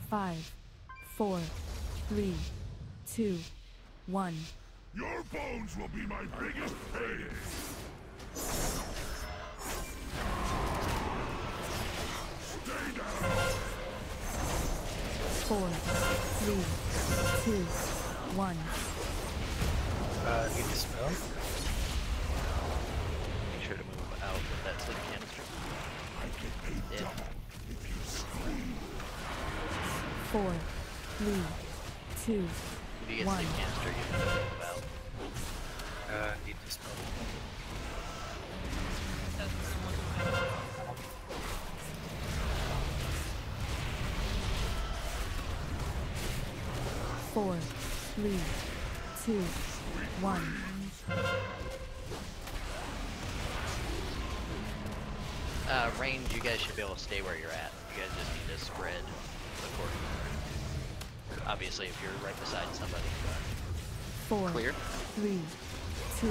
5, 4, 3, 2, 1. Your bones will be my biggest payday! Stay down! 4, 3, 2, 1. Need to spell? Make sure to move out with that sleep canister. I get paid double if you scream. 4, 3, 2, If you get 1. sleep canister, you can move out. Need to spell. 4, 3, 2, 1. Range, you guys should be able to stay where you're at. You guys just need to spread accordingly. Obviously, if you're right beside somebody. 4, Clear. 3, 2,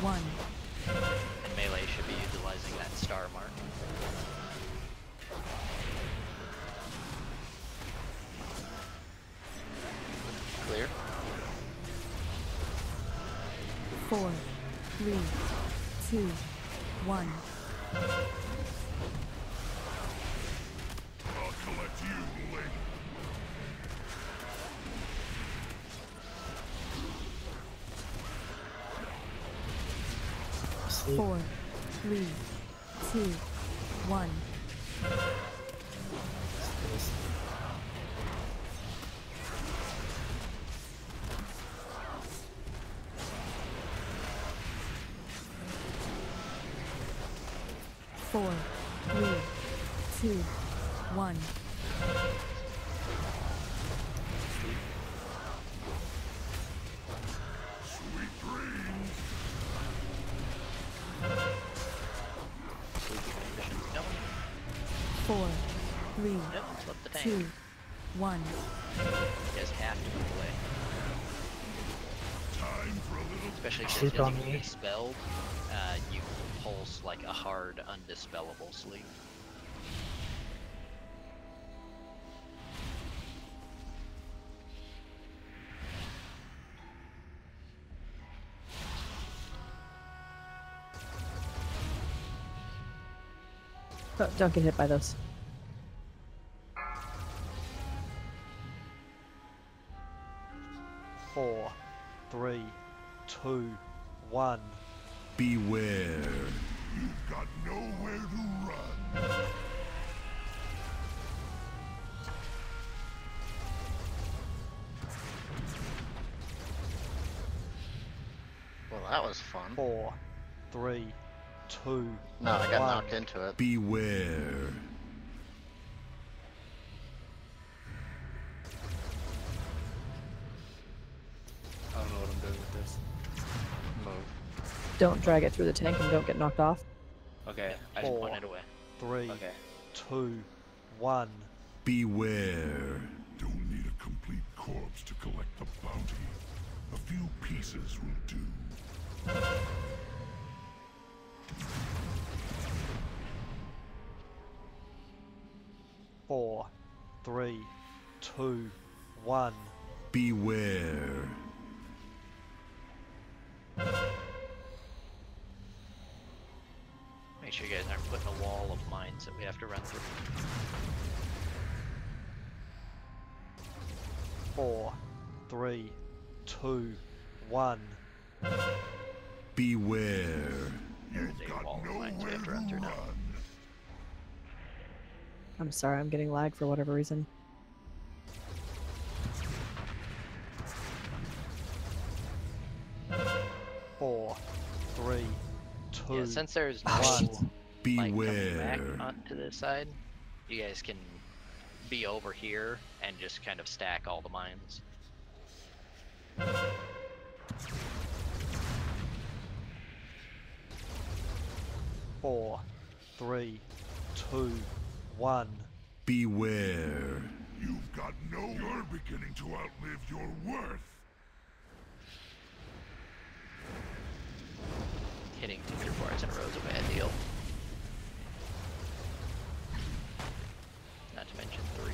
1. And melee should be utilizing that star mark. Clear. 4, 3, 2, 1. I'll collect you later. 4, 3, 2, 1. 4, 3, 2, 1. Sweet dreams! No. 4, 3, Nope, flip the tank. 2, 1. You guys have to move away. Time for a little... Especially if Sleep it doesn't on get me. dispelled, you pulse like a hard, undispellable sleep. Don't get hit by those. Four, three, two, one. Beware. You've got nowhere to run. Well, that was fun. 4, 3, 2, No, I got 1. knocked into it. Beware. I don't know what I'm doing with this. Move. Don't drag it through the tank and don't get knocked off. Okay, I Just Four. point it away. 3, Okay. 2, 1. Beware. Don't need a complete corpse to collect the bounty. A few pieces will do. 4, 3, 2, 1. Beware. Make sure you guys aren't putting a wall of mines that we have to run through. 4, 3, 2, 1. Beware. There's You've a got wall of mines we nowhere have to to run through now. run. I'm sorry, I'm getting lag for whatever reason. Four, 3, 2. Yeah, since there's no One. like coming back Beware. onto this side, you guys can be over here and just kind of stack all the mines. 4, 3, 2, 1. Beware. You've got no... You're beginning to outlive your worth. Hitting 2 or 4 in a row is a bad deal. Not to mention 3.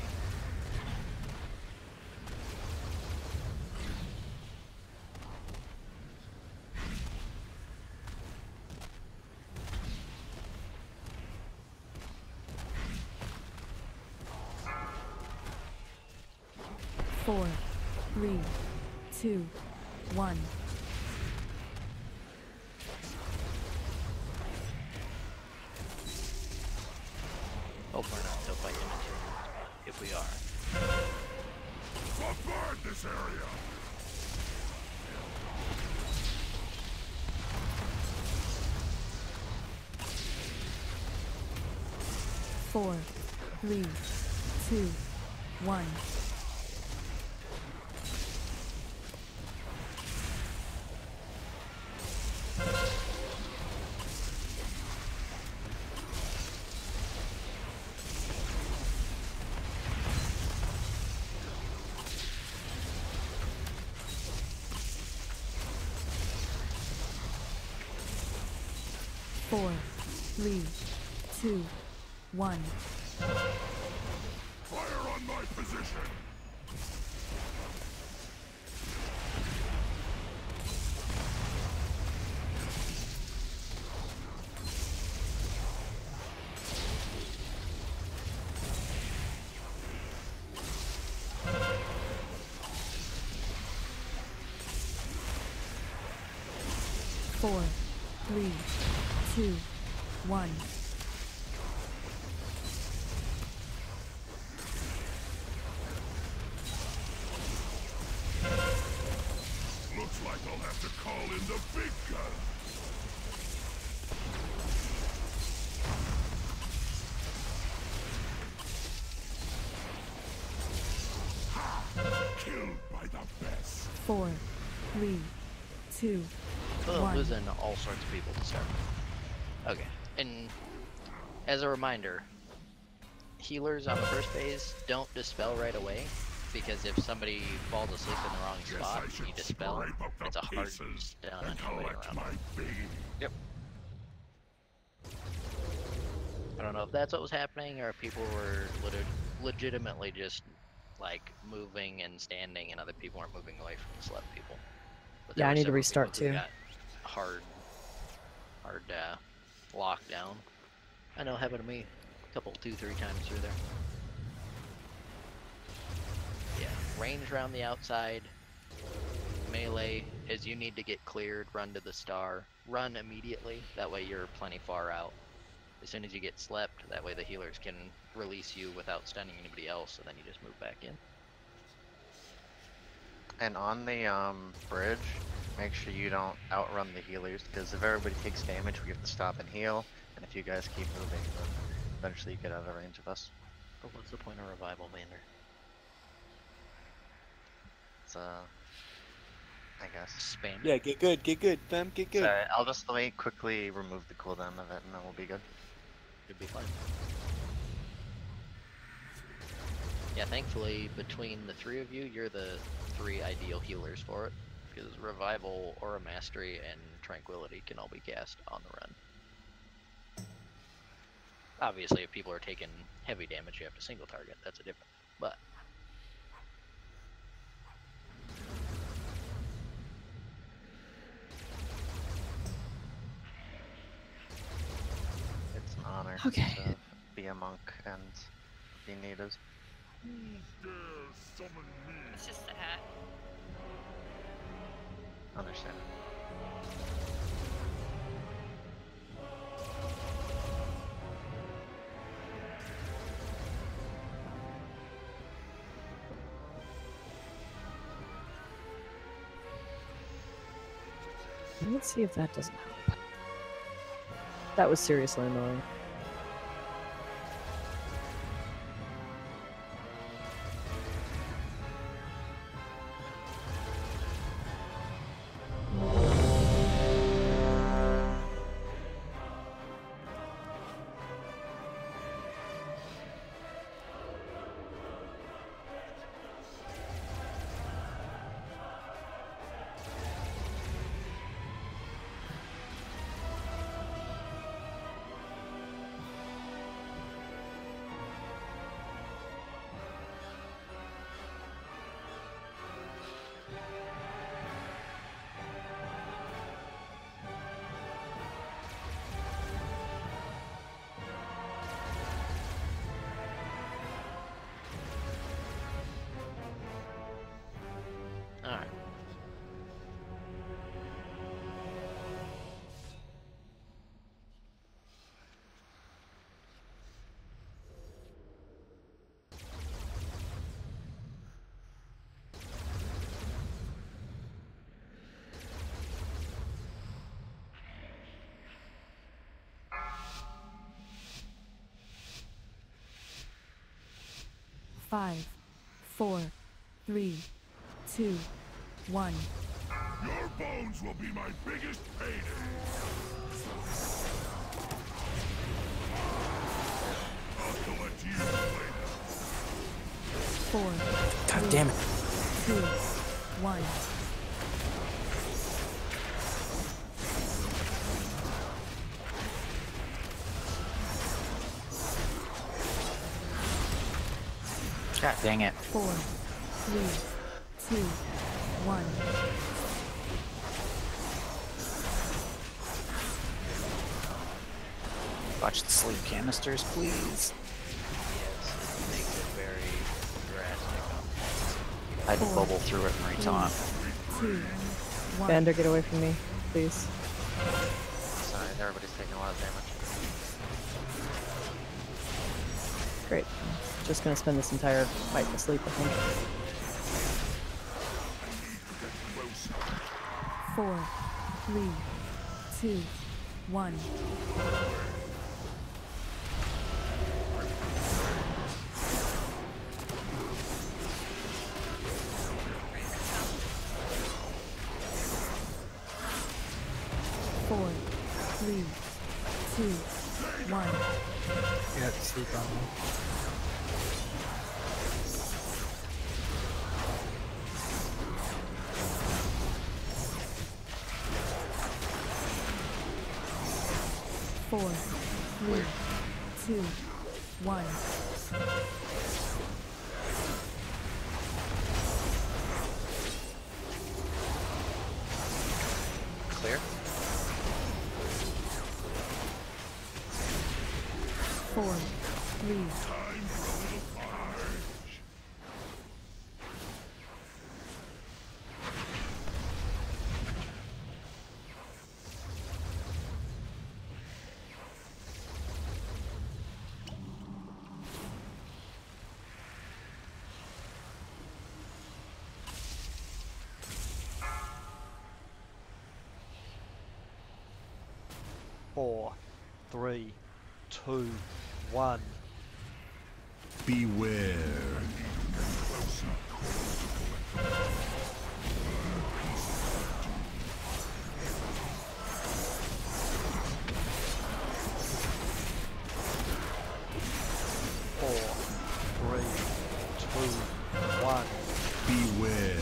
4, 3, 2, 1. Hope we're not still fighting materials. If we are. Bombard this area! 4, 3, 2, 1. Four, three, two, one. Fire on my position! Four, three, two, one. Looks like I'll have to call in the big gun. Ha! Killed by the best. 4, 3, 2, Well, 1. losing all sorts of people to start. Okay, and as a reminder, healers on the first phase don't dispel right away, because if somebody falls asleep in the wrong Guess spot I and should you dispel, scrape up the it's a hard pieces down and on your way collect around. my beam. Yep. I don't know if that's what was happening, or if people were legitimately just like moving and standing, and other people weren't moving away from the slept people. But there Yeah, I were need to several restart people who too. got hard lockdown. I know, happened to me a couple, 2-3 times through there. Yeah, range around the outside. Melee is you need to get cleared, run to the star, run immediately. That way you're plenty far out. As soon as you get slept, that way the healers can release you without stunning anybody else, and then you just move back in. And on the bridge, make sure you don't outrun the healers, because if everybody takes damage, we have to stop and heal. And if you guys keep moving, then eventually you get out of range of us. But what's the point of revival, Vander? It's I guess. Spam. Yeah, get good, fam, get good. So I'll just let me quickly remove the cooldown of it, and then we'll be good. Should be fine. Yeah, thankfully, between the three of you, you're the 3 ideal healers for it. Because Revival, Aura Mastery, and Tranquility can all be cast on the run. Obviously, if people are taking heavy damage, you have to single target. That's a different. But It's an honor Okay. to be a monk and be native. Who dare summon me? It's just a hat. Understand. Let's see if that doesn't help. That was seriously annoying. 5, 4, 3, 2, 1. Your bones will be my biggest payday. I'll let you play them. 4, God damn it. 2, 1. God dang it. 4, 3, 2, 1. Watch the sleep canisters, please. Yes, it makes it very drastic. I'd bubble through it every time. 2, 1. Vander, get away from me, please. Sorry, everybody's taking a lot of damage. Great. Just gonna spend this entire fight to sleep, I think. 4, 3, 2, 1. Four, three, two, one. You have to sleep on me. Four, three, two, one. Clear? 4, 3, Four, three, two, one. Beware. Four, three, two, one. Beware.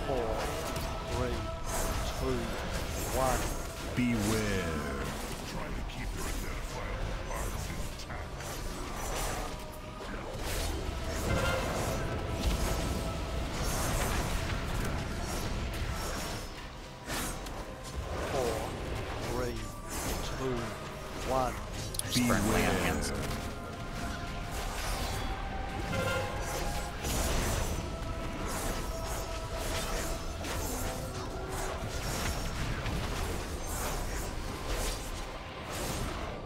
Four, three, two, one. Beware. Try to keep your identifiable parts intact. Four, three, two, one. Sprint lands.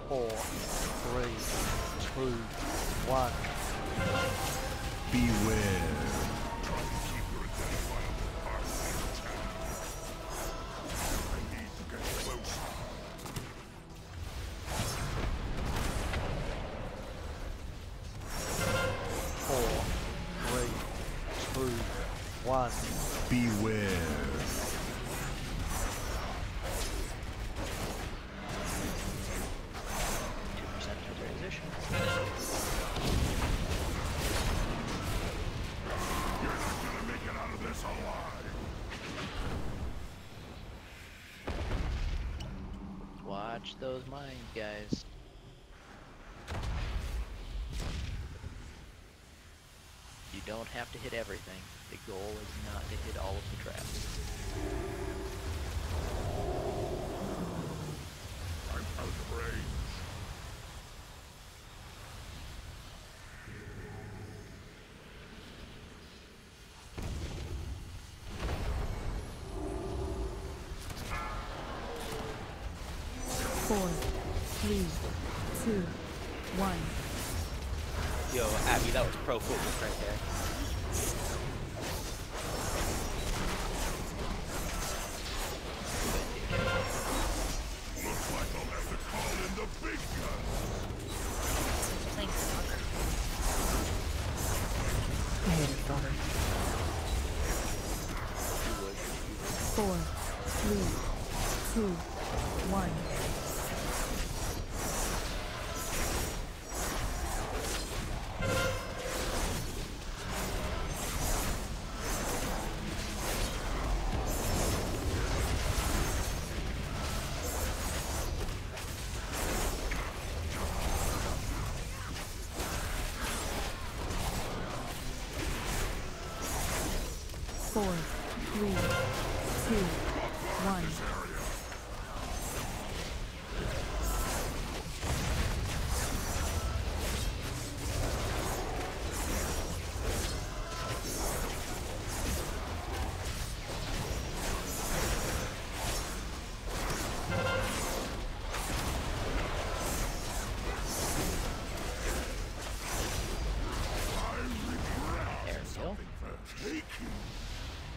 Four, three, two, one. Beware. Try to keep your identifiable parts intact. I need to get closer. Four, three, two, one. Beware. 2% to transition. You're not gonna make it out of this alive. Watch those mines, guys. You don't have to hit everything. The goal is not to hit all of the traps. I'm out of range. four, three, two, one. Yo, Abby, that was pro football right there. daughter. 4, 3, 2, 1. Four, three, two, one. There we go.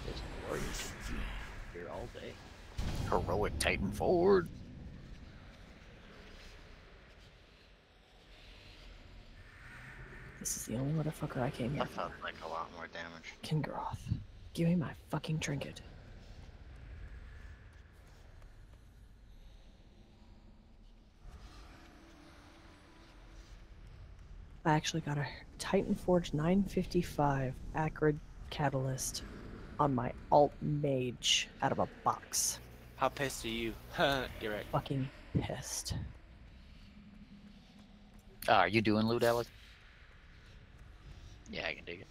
Just warriors here all day. Heroic Titan forward. This is the only motherfucker I came here That for. felt like a lot more damage. Kingaroth. Give me my fucking trinket. I actually got a Titan Forge 955 Acrid Catalyst on my alt mage out of a box. How pissed are you? You're right. Fucking pissed. Are you doing loot, Alex? Yeah, I can dig it.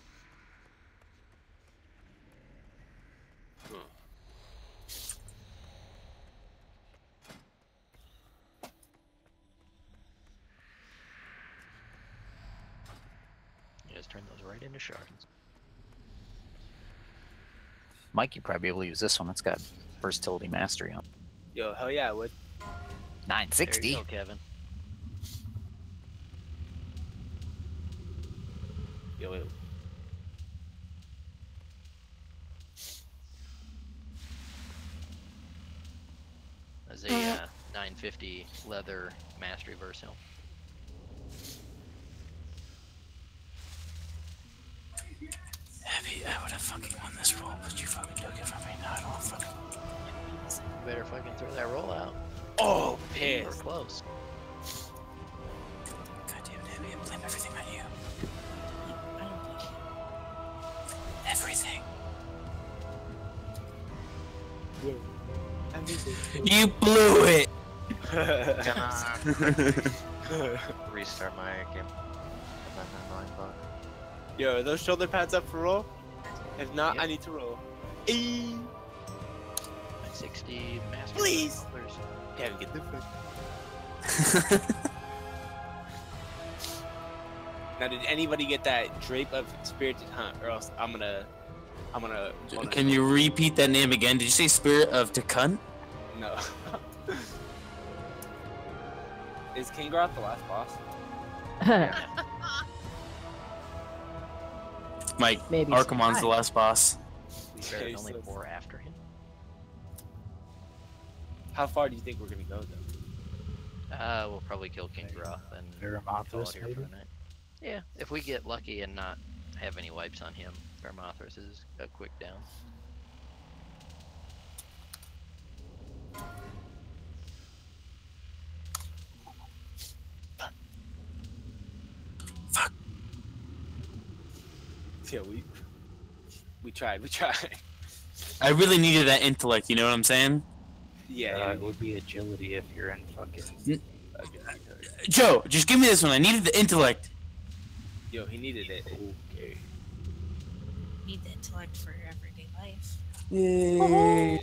You just turn those right into shards. Mike, you'd probably be able to use this one. It's got versatility mastery on. Yo, hell yeah, I would. There 960. you go, Kevin. Yo, yo. As a 950 leather mastery versatile. Abby, I would have fucking won this roll, but you fucking took it from me. Now I don't fucking. You better fucking throw that roll out. Oh, We're pissed. close. God damn it, Abby, I blame everything on you. Everything. You blew it! Gonna restart my game. My online bot. Yo, are those shoulder pads up for roll? If not, Yep. I need to roll. Eee. 960 mastery. Please. Versatile. Kevin, get the fuck. Now, did anybody get that drape of spirited hunt? Or else I'm gonna. Can you repeat that name again? Did you say Spirit of Takun? No. Is Kingaroth the last boss? Mike, Maybe Archimon's the sometime. last boss. There's Okay, only so 4 after him. how far do you think we're gonna go though? We'll probably kill King Groth and Paramothras, call it here for maybe? the night. Yeah, if we get lucky and not have any wipes on him, Paramothras is a quick down. Yeah, we tried. I really needed that intellect, you know what I'm saying? Yeah. It would be agility if you're in fucking. Joe, just give me this one. I needed the intellect. Yo, he needed it. Okay. Need the intellect for your everyday life. Yay.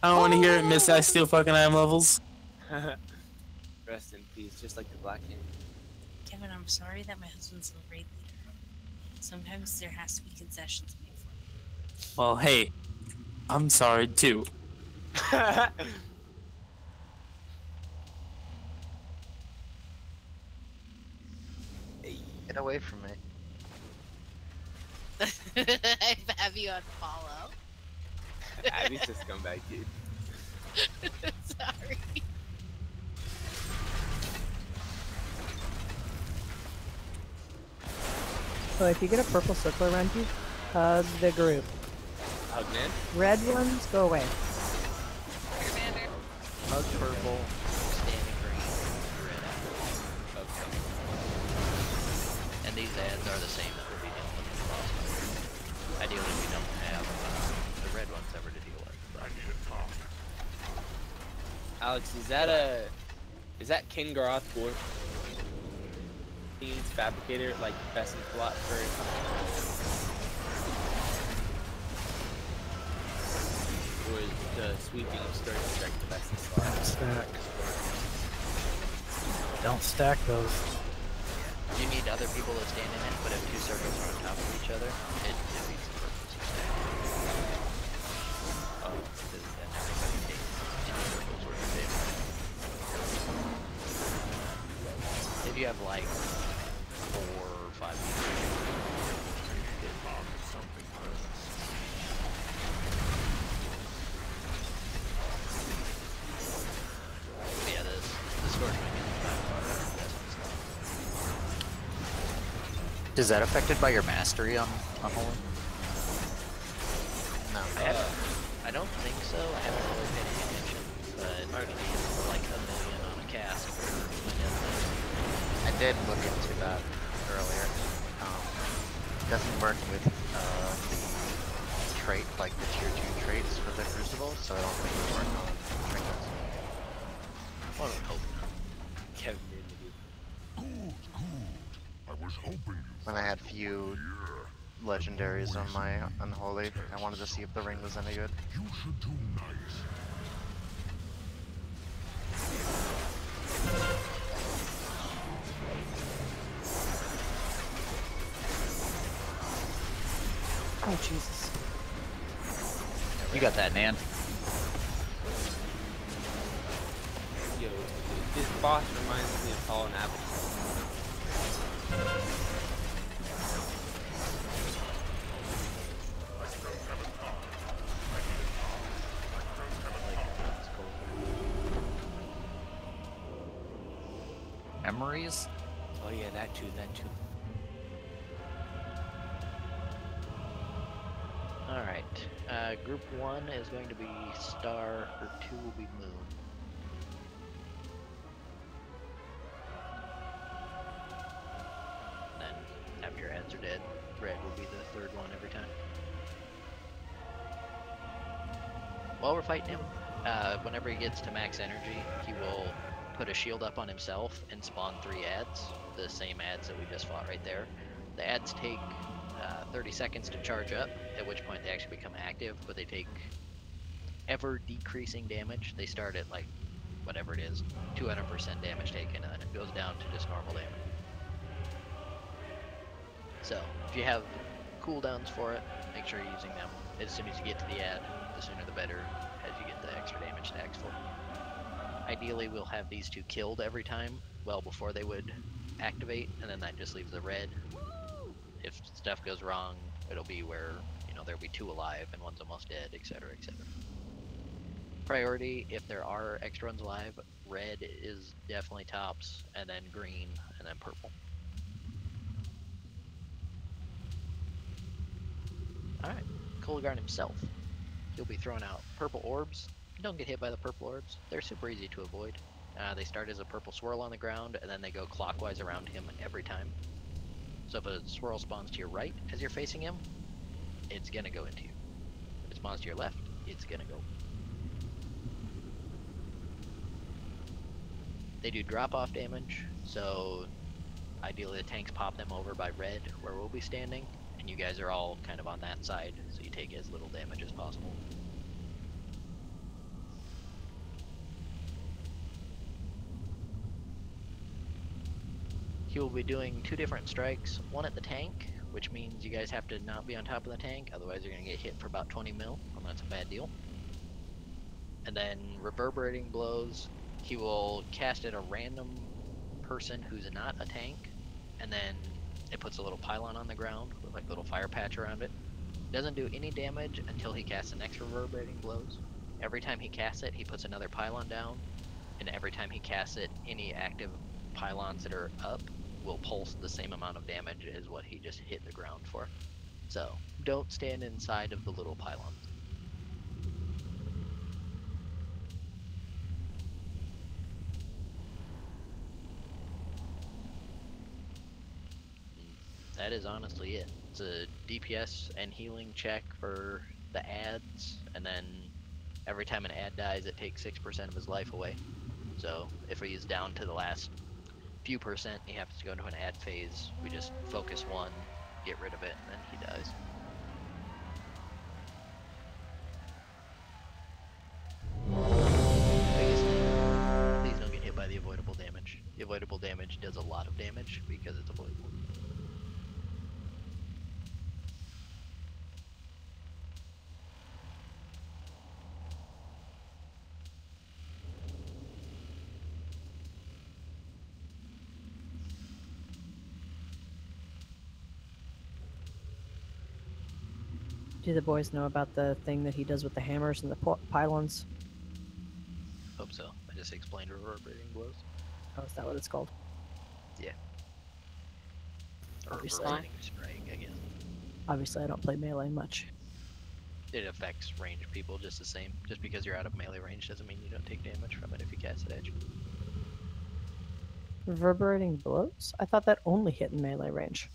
I don't want to hear it, miss. I still fucking am levels. Rest in peace, just like the Black King. Kevin, I'm sorry that my husband's a raid leader. Sometimes there has to be concessions made for me. Well, hey, I'm sorry too. Get away from me. Have you unfollow? Abby's just come back, dude. Sorry. So if you get a purple circle around you, Hug the group. Hugman. Red ones, go away. Hug purple. Standing green, red apple. Okay. And these ads are the same that we'll be dealing with in the boss fight. Ideally, we don't have the red ones ever to deal with. But Alex, is that King Garoth Gore? He's fabricator, like best in plot for or is the sweeping of stirring strike the best in plot? Don't stack. Don't stack those. you need other people to stand in it, but if two circles are on top of each other, it defeats the purpose of stacking. Because then everybody takes two circles worth of damage. If you have like 4 or 5 people, yeah, the score's gonna be the Is that affected by your mastery on Holy? No. I don't think so. I haven't really paid any attention, but it's like 1,000,000 on a cast for my death. I did look into that earlier. It doesn't work with the trait, like the tier 2 traits for the Crucible, so I don't think it would work on trinkets. Well, I would hope not. Kevin Good. I was hoping you. When I had few legendaries on my Unholy, I wanted to see if the ring was any good. You should do nice. Oh, Jesus. You got that, Nan. Yo, this boss reminds me of Fallen Avenue. Memories? Oh yeah, that too. Alright, group 1 is going to be Star, group 2 will be Moon. Then, after your ads are dead, Red will be the third one every time. While we're fighting him, whenever he gets to max energy, he will put a shield up on himself and spawn 3 ads, the same ads that we just fought right there. The ads take 30 seconds to charge up, at which point they actually become active, but they take ever decreasing damage. They start at like, whatever it is, 200% damage taken, and then it goes down to just normal damage. So, if you have cooldowns for it, make sure you're using them as soon as you get to the ad. The sooner the better, as you get the extra damage stacks for it. Ideally, we'll have these 2 killed every time, well before they would activate, and then that just leaves the red. If stuff goes wrong, it'll be where, you know, there'll be 2 alive and one's almost dead, etc., etc. Priority, if there are extra ones alive, red is definitely tops, and then green, and then purple. Alright, Kolagharn himself. He'll be throwing out purple orbs. Don't get hit by the purple orbs. They're super easy to avoid. They start as a purple swirl on the ground, and then they go clockwise around him every time. So if a swirl spawns to your right as you're facing him, it's gonna go into you. If it spawns to your left, it's gonna go. They do drop-off damage, so ideally the tanks pop them over by red, where we'll be standing, and you guys are all kind of on that side, so you take as little damage as possible. He will be doing 2 different strikes, one at the tank, which means you guys have to not be on top of the tank, otherwise you're going to get hit for about 20 mil, and that's a bad deal. And then reverberating blows, he will cast at a random person who's not a tank, and then it puts a little pylon on the ground with like a little fire patch around it. Doesn't do any damage until he casts the next reverberating blows. Every time he casts it, he puts another pylon down, and every time he casts it, any active pylons that are up will pulse the same amount of damage as what he just hit the ground for. So don't stand inside of the little pylons. That is honestly it. It's a DPS and healing check for the ads, and then every time an ad dies, it takes 6% of his life away. So if he's down to the last few percent, he has to go into an ad phase. We just focus one, get rid of it, and then he dies. Biggest thing, please don't get hit by the avoidable damage. The avoidable damage does a lot of damage because it's avoidable. Do the boys know about the thing that he does with the hammers and the pylons? Hope so. I just explained reverberating blows. Oh, is that what it's called? Yeah. Or Obviously. reverberating strike, I guess. Obviously, I don't play melee much. It affects ranged people just the same. Just because you're out of melee range doesn't mean you don't take damage from it if you cast at edge. Reverberating blows? I thought that only hit in melee range.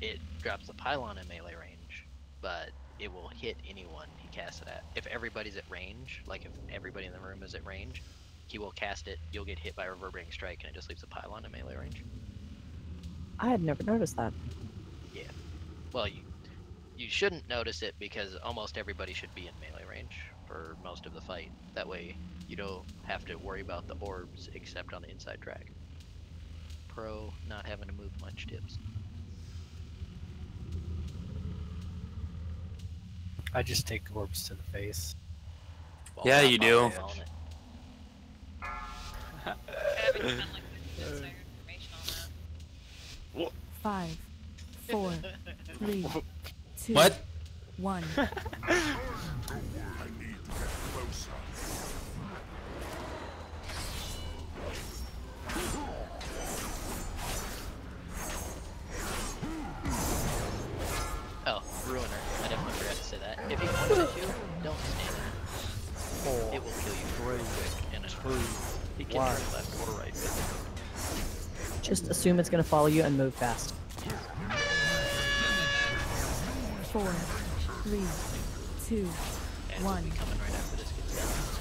It drops the pylon in melee range, but it will hit anyone he casts it at. If everybody's at range, like if everybody in the room is at range, he will cast it, you'll get hit by a reverberating strike, and it just leaves the pylon in melee range. I had never noticed that. Yeah. Well, you shouldn't notice it because almost everybody should be in melee range for most of the fight. That way you don't have to worry about the orbs except on the inside track. Pro not having to move much tips. I just take orbs to the face. Well, Yeah, not you do. on it. I haven't found like the insider information on that. 5, 4, 3, 2, What? 1. I need to get closer. Oh, Ruiner. I definitely forgot to say that. If he punches you, don't stand there. It will kill you real quick in a He can turn left or right with it. Just assume it's going to follow you and move fast. 4, 3, 2, And 1. we'll be coming right after this gets done.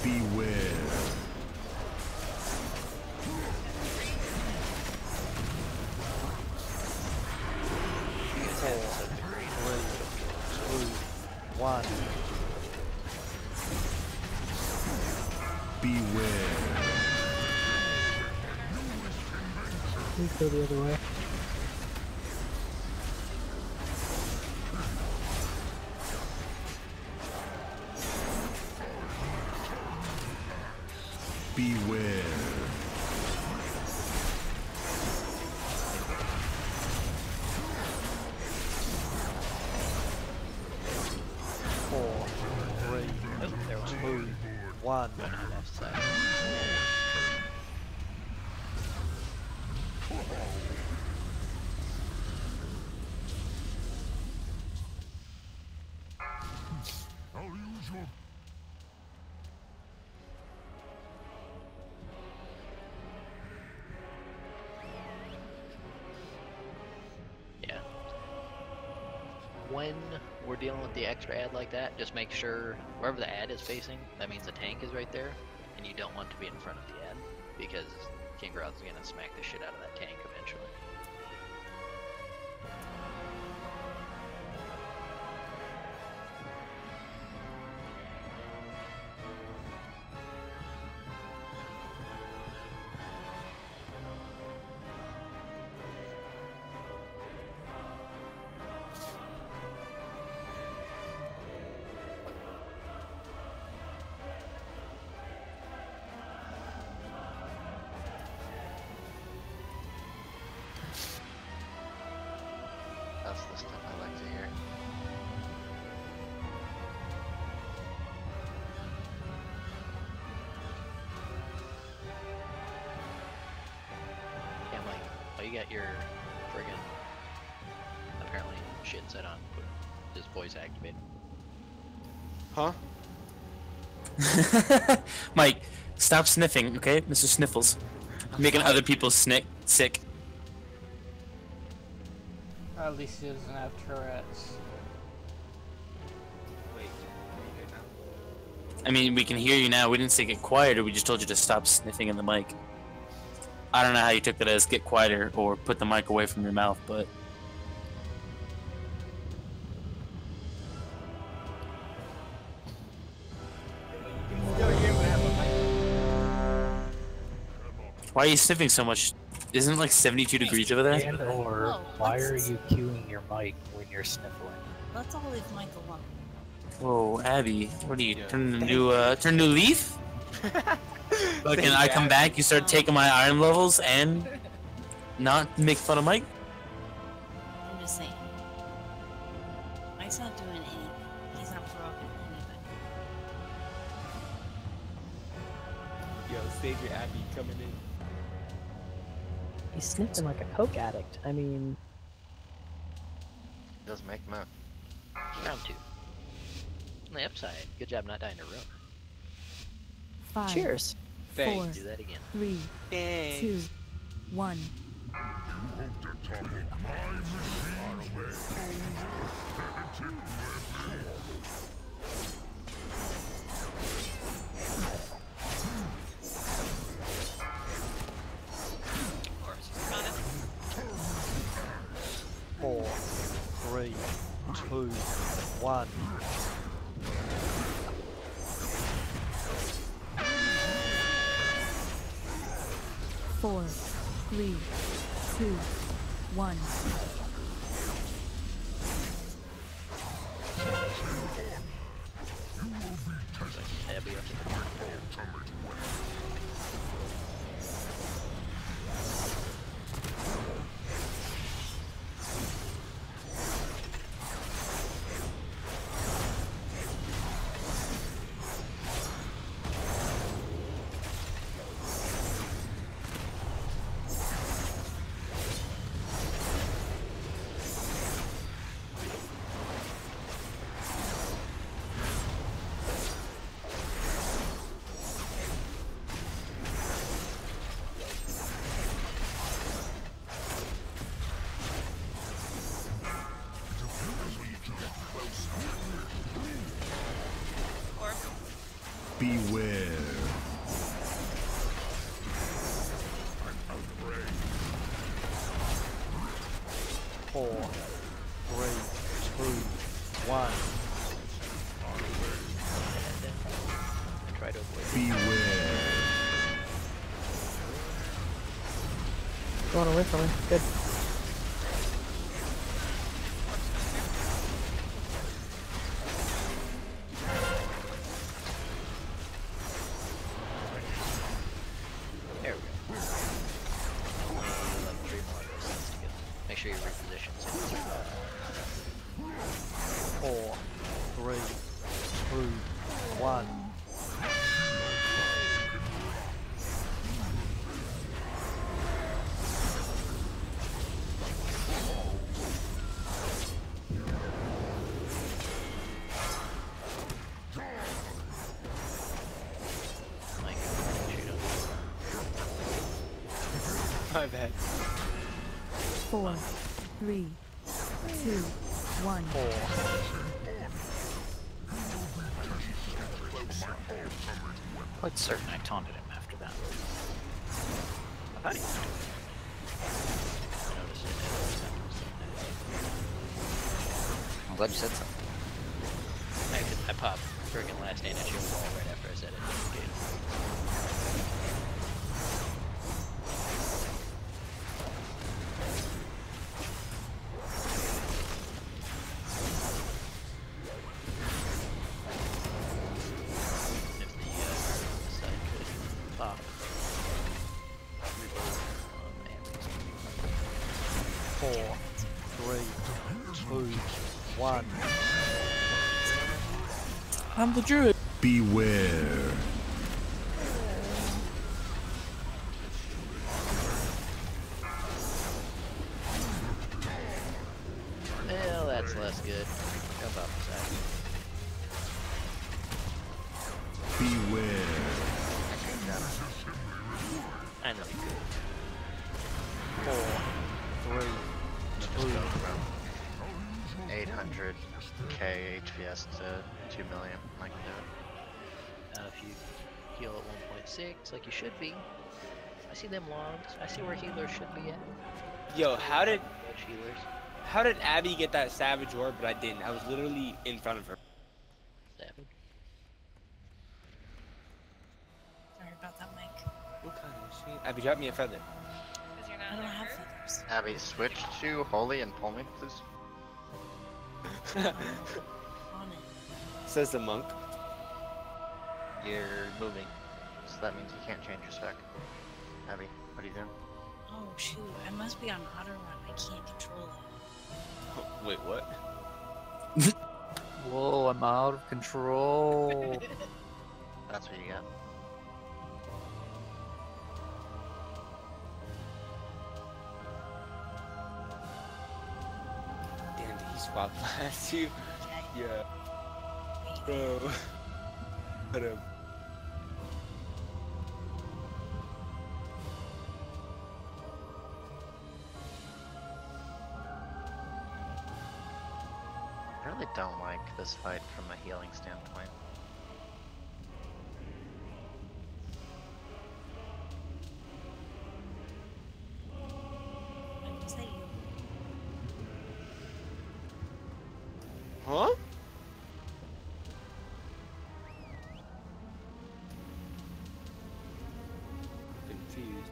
Beware. Beware. Please go the other way. Beware. 4, 3, 2, 1. Left side. I'll use your Yeah. When we're dealing with the extra ad like that, just make sure wherever the ad is facing, that means the tank is right there, and you don't want to be in front of the ad. because King Groth's gonna smack the shit out of that tank eventually. That's the stuff I like to hear. Yeah, Mike. Oh, you got your friggin' apparently shit set on. This voice activated. Huh? Mike, stop sniffing, okay, Mr. Sniffles. Making other people sick. At least he doesn't have Tourette's. Wait, are you good now? I mean, we can hear you now. We didn't say get quieter. We just told you to stop sniffing in the mic. I don't know how you took that as get quieter or put the mic away from your mouth, but... Why are you sniffing so much? Isn't it like 72 degrees over there? And or Oh, why let's- are you cueing your mic when you're sniffling? Let's all leave Mike alone. Whoa, Abby, what are you, Yeah. turn a new leaf? Look, and I come Abby. back, you start taking my iron levels and not make fun of Mike? I'm just saying. Mike's not doing anything. He's not provoking anybody. Yo, Savior Abby coming in. He's sniffing like a coke addict. I mean, It does make meth. Round 2. On the upside, good job not dying to ruin. 5, cheers. 4, Thanks. Do that again. 3, 2, 1. Four, three, two, one. Four, three, two, one. Abby up to the mark. Beware. 4, 3, 2, 1. Try to avoid it. Beware. Going away from me. Good. There we go. Level 3 more of those things to get. Make sure you reposition so it's 4, 3, 2, 1. Mike, shoot him. My bad. 4, 3, 2, 1. 4. Quite certain I taunted him after that. Nice. I'm glad you said something. I popped friggin' last stand at your wall right after I said it. If the side could pop. Four, three, two, one. I'm the druid. Beware. Well, that's less good. Jump off the side. Beware. I know you could. 4, 3, Just go from 800k HPS to 2 million. I can do it. If you heal at 1.6, like you should be. I see them logs. I see where healers should be at. Yo, how did Healers. Abby get that savage orb, but I didn't? I was literally in front of her. Savage. Sorry about that, Mike. What kind of shit? Abby, drop me a feather. Because you're not. I don't have feathers. Abby, switch to Holy and pull me, please. On it. Says the monk. You're moving, so that means you can't change your spec. Abby, what are you doing? Oh shoot! I must be on auto run. I can't control it. Wait, what? Whoa, I'm out of control. That's what you got. Damn, did he swap last you? Okay. Yeah. Bro. What a... I really don't like this fight from a healing standpoint. What is that you? Huh? Confused.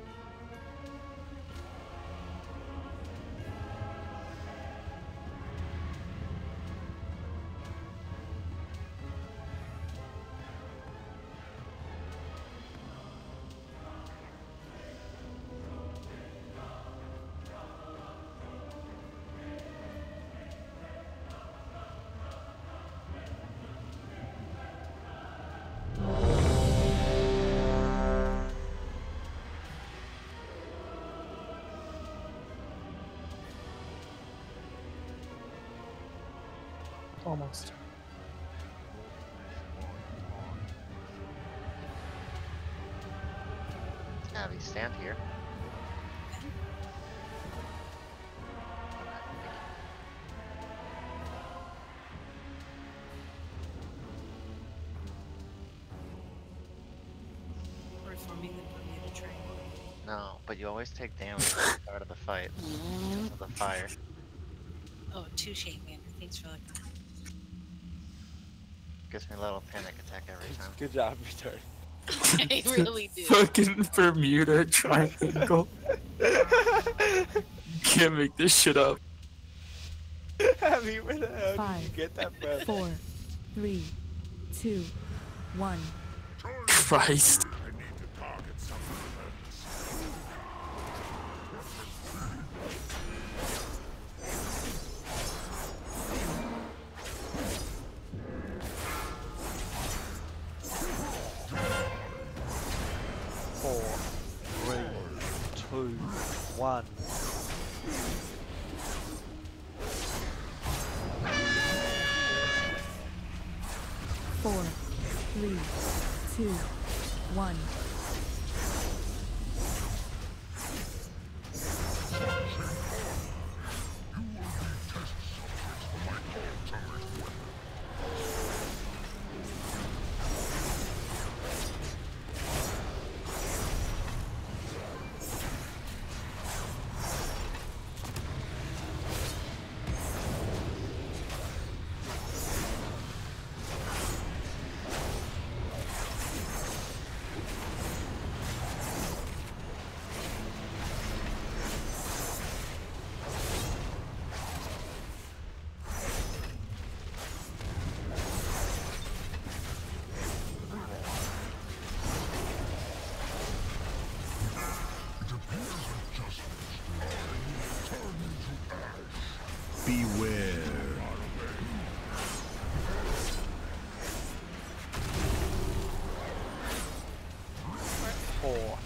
Almost. Abby, stand here. Reforming the Bermuda Triangle. No, but you always take damage at the start of the fight because of the fire. Oh, touche, man. Thanks for looking. Gives me a little panic attack every time. Good job, retard. I really do. Fucking Bermuda Triangle. Can't make this shit up. Abby, where the hell did 5, you get that from? 4, 3, 2, 1. Christ. I need to target something. 4, 3, 2, 1. Four, three, two, one. Beware. 4,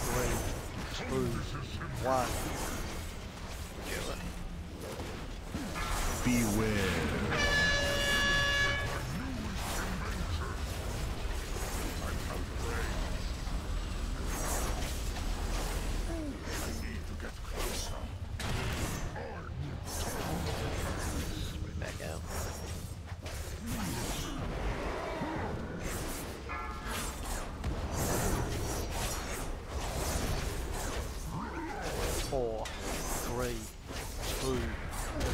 3, 2, 1. Beware. Back out. Four, three, two,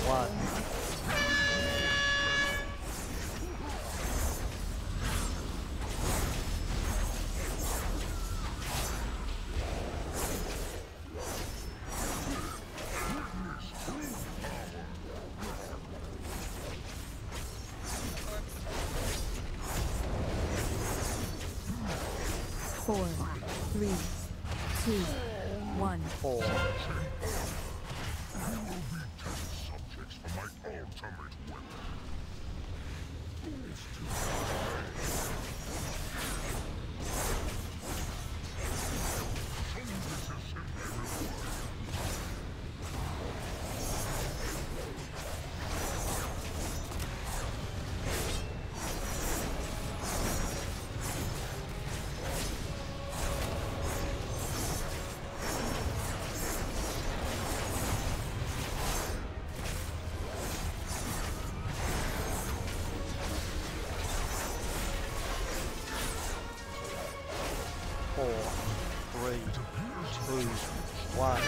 one. 4, 3, 2, 1. 4. Subjects for my ultimate weapon. It's too Four, three, two, one.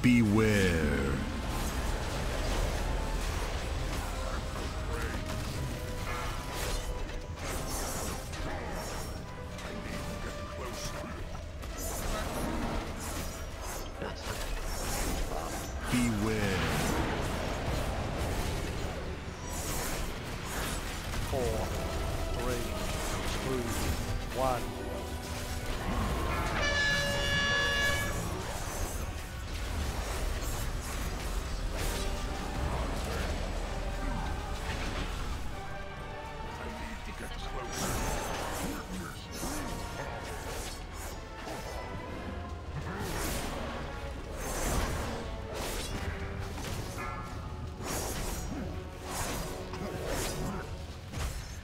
Beware. Beware. 4, 3, 2, 1.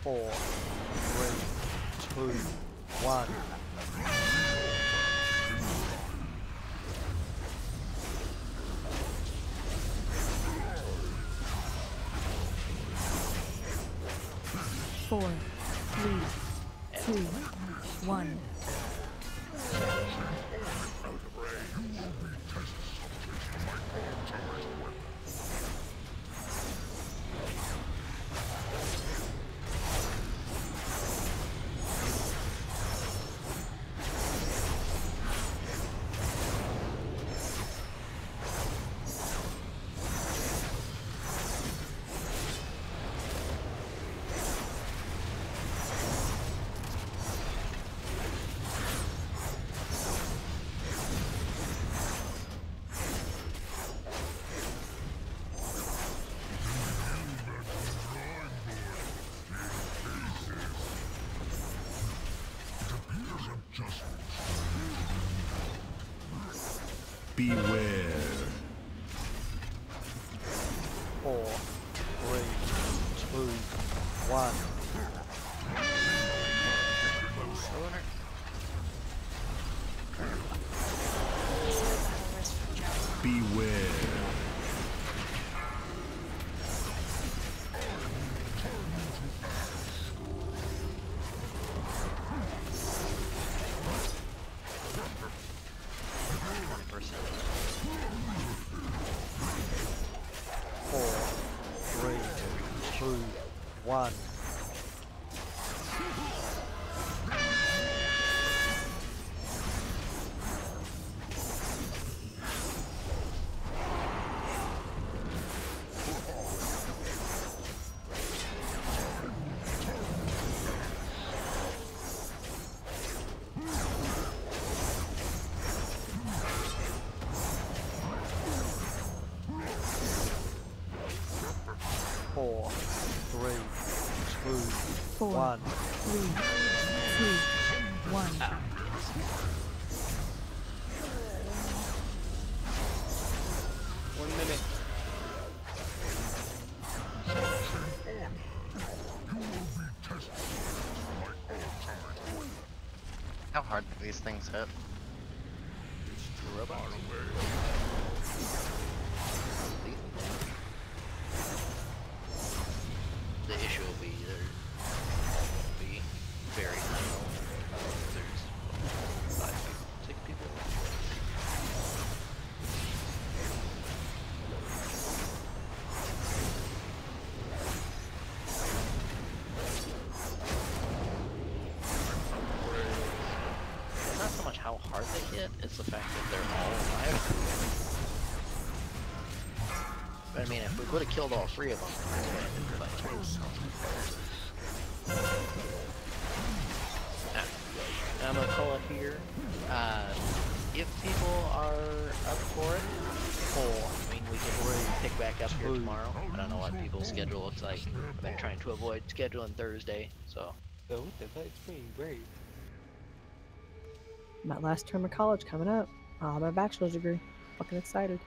Four, three, two, one. 4, 3, 2, 1. Beware. 4, 3, 2, 1. Beware. 4, 3, 2, 1. 1. 3, 2, 1. One minute. How hard do these things hit? The issue will be be very high. There's 5 people, 6 people. It's not so much how hard they hit, it's the fact that they're all alive. But I mean, if we would have killed all 3 of them, I'm gonna call it here. If people are up for it, I mean, we can pick back up here tomorrow. I don't know what people's schedule looks like. I've been trying to avoid scheduling Thursday, so. Oh, that's pretty brave. My last term of college coming up. I'll have my bachelor's degree. Fucking excited.